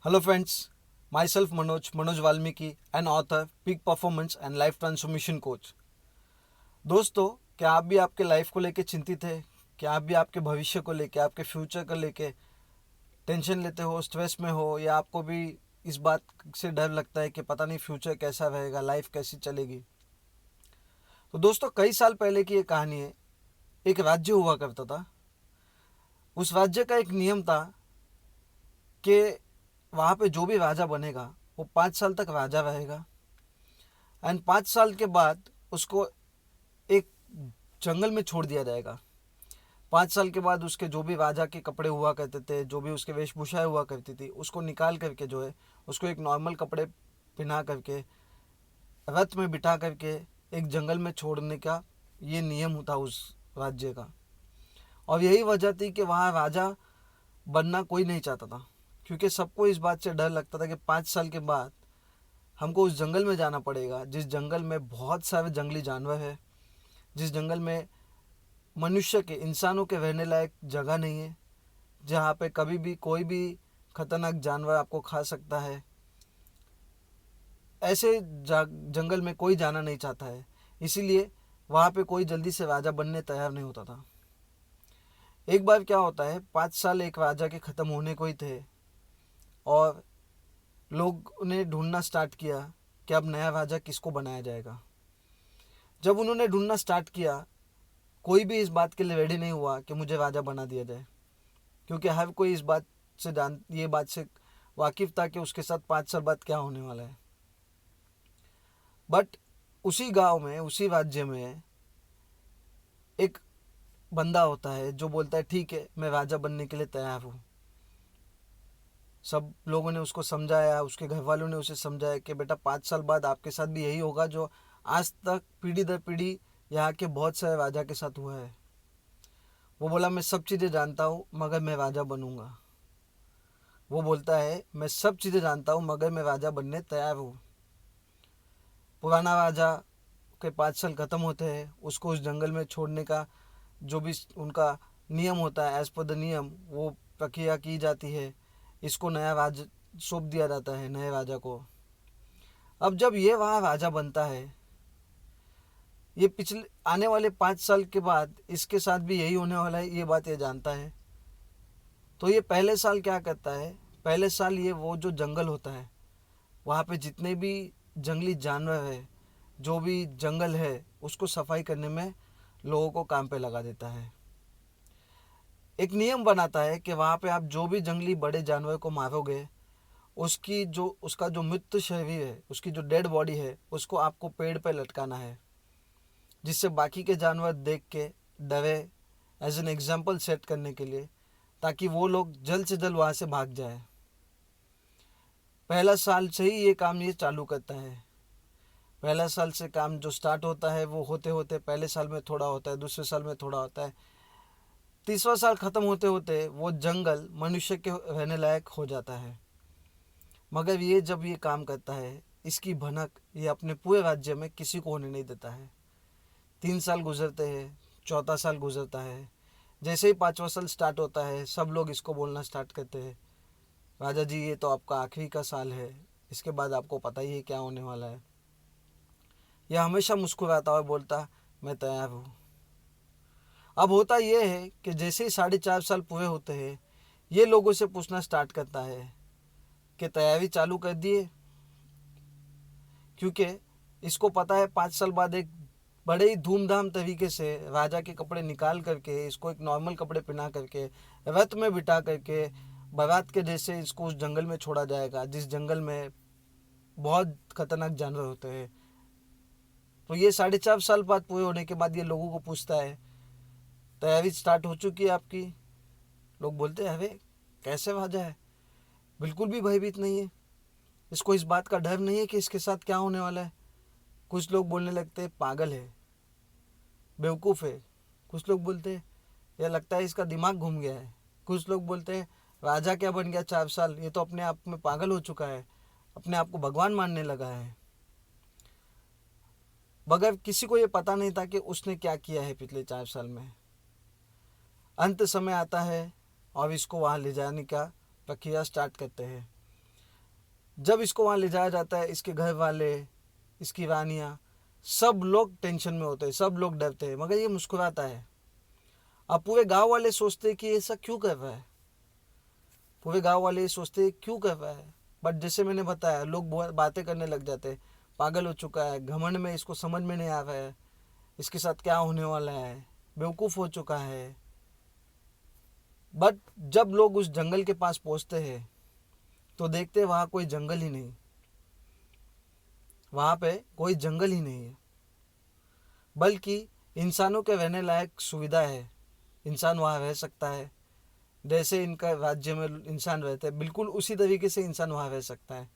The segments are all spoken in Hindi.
Hello friends, myself Manoj Valmiki, an author, peak performance and life transformation coach. दोस्तों, क्या आप भी आपके लाइफ को लेके चिंतित है? क्या आप भी आपके भविष्य को लेके, आपके फ्यूचर को लेके टेंशन लेते हो, स्ट्रेस में हो, या आपको भी इस बात से डर लगता है कि पता नहीं फ्यूचर कैसा रहेगा, लाइफ कैसी चलेगी? तो दोस्तों, कई साल पहले की ये कहानी है। एक राज्य हुआ करता था। उस राज्य का एक नियम था कि वहाँ पे जो भी राजा बनेगा वो 5 साल तक राजा रहेगा, एंड 5 साल के बाद उसको एक जंगल में छोड़ दिया जाएगा। 5 साल के बाद उसके जो भी राजा के कपड़े हुआ करते थे, जो भी उसके वेशभूषाएं हुआ करती थी, उसको निकाल करके जो है उसको एक नॉर्मल कपड़े पहना करके रथ में बिठा करके एक जंगल में छोड़ने का ये नियम था उस राज्य का। और यही वजह थी कि वहाँ राजा बनना कोई नहीं चाहता था, क्योंकि सबको इस बात से डर लगता था कि 5 साल के बाद हमको उस जंगल में जाना पड़ेगा, जिस जंगल में बहुत सारे जंगली जानवर हैं, जिस जंगल में मनुष्य के, इंसानों के रहने लायक जगह नहीं है, जहाँ पे कभी भी कोई भी खतरनाक जानवर आपको खा सकता है। ऐसे जंगल में कोई जाना नहीं चाहता है, इसीलिए वहाँ पे कोई जल्दी से राजा बनने तैयार नहीं होता था। एक बार क्या होता है, 5 साल एक राजा के ख़त्म होने को ही थे, और लोग उन्हें ढूंढना स्टार्ट किया कि अब नया राजा किसको बनाया जाएगा। जब उन्होंने ढूंढना स्टार्ट किया, कोई भी इस बात के लिए रेडी नहीं हुआ कि मुझे राजा बना दिया जाए, क्योंकि हर कोई इस बात से ये बात से वाकिफ था कि उसके साथ 5 साल बाद क्या होने वाला है। बट उसी गांव में, उसी राज्य में एक बंदा होता है जो बोलता है ठीक है, मैं राजा बनने के लिए तैयार हूँ। सब लोगों ने उसको समझाया, उसके घर वालों ने उसे समझाया कि बेटा 5 साल बाद आपके साथ भी यही होगा जो आज तक पीढ़ी दर पीढ़ी यहाँ के बहुत सारे राजा के साथ हुआ है। वो बोला मैं सब चीज़ें जानता हूँ मगर मैं राजा बनूंगा। वो बोलता है मैं सब चीज़ें जानता हूँ मगर मैं राजा बनने तैयार हूँ। पुराना राजा के 5 साल ख़त्म होते हैं, उसको उस जंगल में छोड़ने का जो भी उनका नियम होता है, एज़ पर द नियम वो प्रक्रिया की जाती है। इसको नया राज सौंप दिया जाता है नए राजा को। अब जब ये वहाँ राजा बनता है, ये पिछले आने वाले 5 साल के बाद इसके साथ भी यही होने वाला है, ये बात ये जानता है। तो ये पहले साल क्या करता है, पहले साल ये वो जो जंगल होता है वहाँ पे जितने भी जंगली जानवर है, जो भी जंगल है, उसको सफाई करने में लोगों को काम पे लगा देता है। एक नियम बनाता है कि वहाँ पे आप जो भी जंगली बड़े जानवर को मारोगे, उसका जो मृत शरीर है, उसकी जो डेड बॉडी है, उसको आपको पेड़ पे लटकाना है, जिससे बाकी के जानवर देख के डरे, एज एन एग्जाम्पल सेट करने के लिए, ताकि वो लोग जल्द से जल्द वहाँ से भाग जाए। पहला साल से ही ये काम ये चालू करता है। पहला साल से काम जो स्टार्ट होता है वो होते होते पहले साल में थोड़ा होता है, दूसरे साल में थोड़ा होता है, तीसरा साल ख़त्म होते होते वो जंगल मनुष्य के रहने लायक हो जाता है। मगर ये जब ये काम करता है, इसकी भनक ये अपने पूरे राज्य में किसी को होने नहीं देता है। 3 साल गुजरते हैं, चौथा साल गुजरता है। जैसे ही 5वां साल स्टार्ट होता है, सब लोग इसको बोलना स्टार्ट करते हैं, राजा जी ये तो आपका आखिरी का साल है, इसके बाद आपको पता ही है क्या होने वाला है। यह हमेशा मुस्कुराता और बोलता मैं तैयार हूँ। अब होता यह है कि जैसे ही 4.5 साल पूरे होते हैं, ये लोगों से पूछना स्टार्ट करता है कि तैयारी चालू कर दिए, क्योंकि इसको पता है 5 साल बाद एक बड़े ही धूमधाम तरीके से राजा के कपड़े निकाल करके, इसको एक नॉर्मल कपड़े पहना करके, रथ में बिठा करके बारात के जैसे इसको उस जंगल में छोड़ा जाएगा, जिस जंगल में बहुत खतरनाक जानवर होते हैं। तो ये 4.5 साल बाद पूरे होने के बाद ये लोगों को पूछता है तैयारी स्टार्ट हो चुकी है आपकी? लोग बोलते हैं अरे कैसे राजा है, बिल्कुल भी भयभीत नहीं है, इसको इस बात का डर नहीं है कि इसके साथ क्या होने वाला है। कुछ लोग बोलने लगते हैं पागल है, बेवकूफ़ है। कुछ लोग बोलते हैं यह लगता है इसका दिमाग घूम गया है। कुछ लोग बोलते हैं राजा क्या बन गया 4 साल, ये तो अपने आप में पागल हो चुका है, अपने आप को भगवान मानने लगा है। मगर किसी को ये पता नहीं था कि उसने क्या किया है पिछले 4 साल में। अंत समय आता है और इसको वहाँ ले जाने का प्रक्रिया स्टार्ट करते हैं। जब इसको वहाँ ले जाया जाता है, इसके घर वाले, इसकी रानियाँ, सब लोग टेंशन में होते हैं, सब लोग डरते हैं, मगर ये मुस्कुराता है। अब पूरे गांव वाले सोचते हैं कि ऐसा क्यों कर रहा है, पूरे गांव वाले सोचते हैं क्यों कर रहा है। बट जैसे मैंने बताया, लोग बहुत बातें करने लग जाते हैं, पागल हो चुका है, घमंड में इसको समझ में नहीं आ रहा है, इसके साथ क्या होने वाला है, बेवकूफ़ हो चुका है। बट जब लोग उस जंगल के पास पहुंचते हैं तो देखते हैं वहाँ कोई जंगल ही नहीं, वहाँ पे कोई जंगल ही नहीं है, बल्कि इंसानों के रहने लायक सुविधा है। इंसान वहाँ रह सकता है, जैसे इनका राज्य में इंसान रहते हैं, बिल्कुल उसी तरीके से इंसान वहाँ रह सकता है।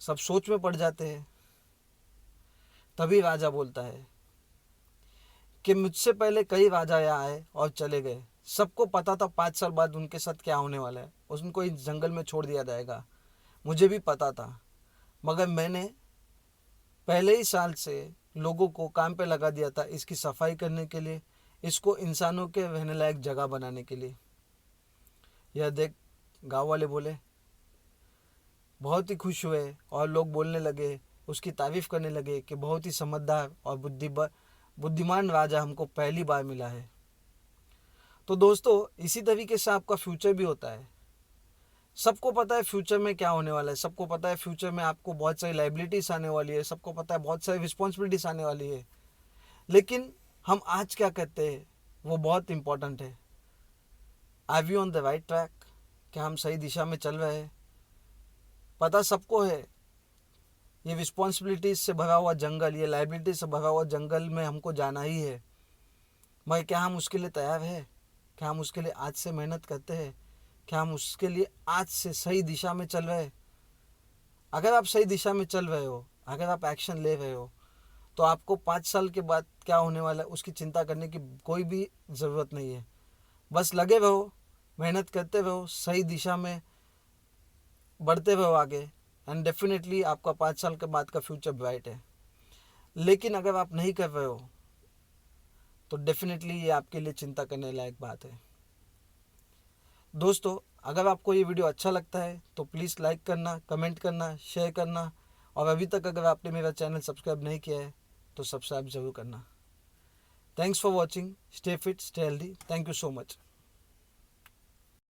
सब सोच में पड़ जाते हैं। तभी राजा बोलता है कि मुझसे पहले कई राजा यहाँ आए और चले गए, सबको पता था 5 साल बाद उनके साथ क्या होने वाला है, उनको इस जंगल में छोड़ दिया जाएगा, मुझे भी पता था। मगर मैंने पहले ही साल से लोगों को काम पे लगा दिया था, इसकी सफाई करने के लिए, इसको इंसानों के रहने लायक जगह बनाने के लिए। यह देख गांव वाले बोले, बहुत ही खुश हुए और लोग बोलने लगे, उसकी तारीफ़ करने लगे कि बहुत ही समझदार और बुद्धिमान राजा हमको पहली बार मिला है। तो दोस्तों, इसी तरीके से आपका फ्यूचर भी होता है। सबको पता है फ्यूचर में क्या होने वाला है, सबको पता है फ्यूचर में आपको बहुत सारी लाइबिलिटीज़ आने वाली है, सबको पता है बहुत सारी रिस्पॉन्सिबिलिटीज़ आने वाली है। लेकिन हम आज क्या करते हैं वो बहुत इम्पोर्टेंट है। Are we on the right track? क्या हम सही दिशा में चल रहे हैं? पता सबको है ये रिस्पॉन्सिबिलिटीज से भरा हुआ जंगल, ये लाइबिलिटी से भरा हुआ जंगल में हमको जाना ही है, मगर क्या हम उसके लिए तैयार हैं? क्या हम उसके लिए आज से मेहनत करते हैं? क्या हम उसके लिए आज से सही दिशा में चल रहे हैं? अगर आप सही दिशा में चल रहे हो, अगर आप एक्शन ले रहे हो, तो आपको 5 साल के बाद क्या होने वाला है उसकी चिंता करने की कोई भी ज़रूरत नहीं है। बस लगे रहो, मेहनत करते रहो, सही दिशा में बढ़ते रहो आगे, एंड डेफिनेटली आपका 5 साल के बाद का फ्यूचर ब्राइट है। लेकिन अगर आप नहीं कर रहे हो तो डेफिनेटली ये आपके लिए चिंता करने लायक बात है। दोस्तों, अगर आपको ये वीडियो अच्छा लगता है तो प्लीज़ लाइक करना, कमेंट करना, शेयर करना, और अभी तक अगर आपने मेरा चैनल सब्सक्राइब नहीं किया है तो सब्सक्राइब ज़रूर करना। Thanks for watching. Stay fit, stay healthy. Thank you so much.